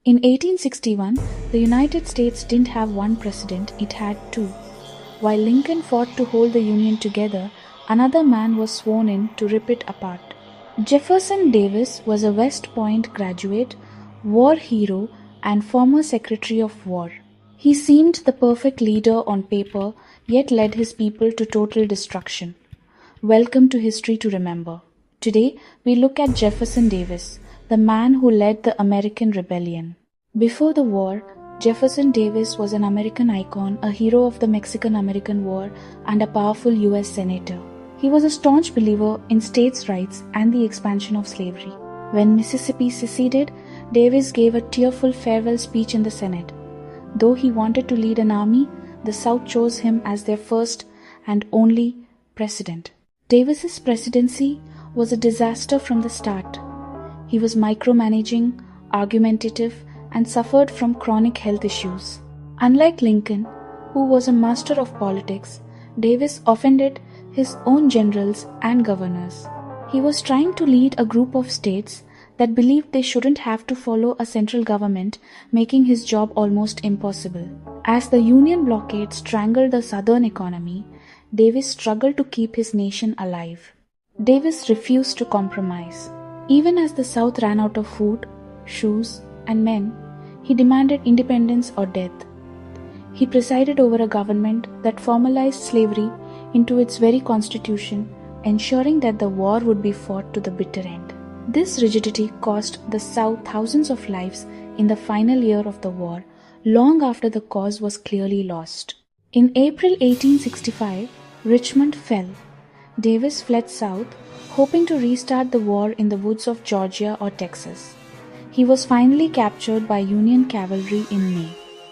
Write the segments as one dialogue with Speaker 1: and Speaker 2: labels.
Speaker 1: In 1861, the United States didn't have one president, it had two. While Lincoln fought to hold the Union together, another man was sworn in to rip it apart. Jefferson Davis was a West Point graduate, war hero, and former Secretary of War. He seemed the perfect leader on paper, yet led his people to total destruction. Welcome to History to Remember. Today, we look at Jefferson Davis, the man who led the American Rebellion. Before the war, Jefferson Davis was an American icon, a hero of the Mexican-American War, and a powerful U.S. Senator. He was a staunch believer in states' rights and the expansion of slavery. When Mississippi seceded, Davis gave a tearful farewell speech in the Senate. Though he wanted to lead an army, the South chose him as their first and only president. Davis's presidency was a disaster from the start. He was micromanaging, argumentative, and suffered from chronic health issues. Unlike Lincoln, who was a master of politics, Davis offended his own generals and governors. He was trying to lead a group of states that believed they shouldn't have to follow a central government, making his job almost impossible. As the Union blockade strangled the Southern economy, Davis struggled to keep his nation alive. Davis refused to compromise. Even as the South ran out of food, shoes, and men, he demanded independence or death. He presided over a government that formalized slavery into its very constitution, ensuring that the war would be fought to the bitter end. This rigidity cost the South thousands of lives in the final year of the war, long after the cause was clearly lost. In April 1865, Richmond fell. Davis fled south, hoping to restart the war in the woods of Georgia or Texas. He was finally captured by Union cavalry in May.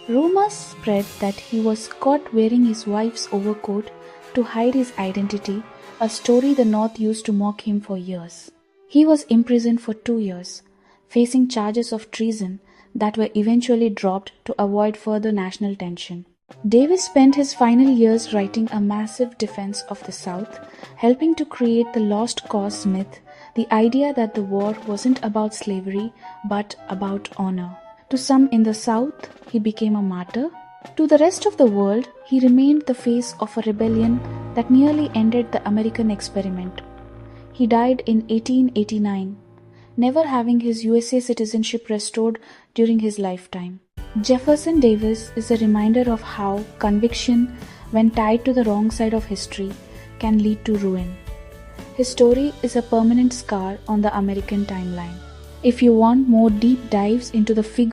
Speaker 1: Rumors spread that he was caught wearing his wife's overcoat to hide his identity, a story the North used to mock him for years. He was imprisoned for 2 years, facing charges of treason that were eventually dropped to avoid further national tension. Davis spent his final years writing a massive defense of the South, helping to create the lost cause myth, the idea that the war wasn't about slavery but about honor. To some in the South, he became a martyr. To the rest of the world, he remained the face of a rebellion that nearly ended the American experiment. He died in 1889, never having his USA citizenship restored during his lifetime. Jefferson Davis is a reminder of how conviction, when tied to the wrong side of history, can lead to ruin. His story is a permanent scar on the American timeline. If you want more deep dives into the figure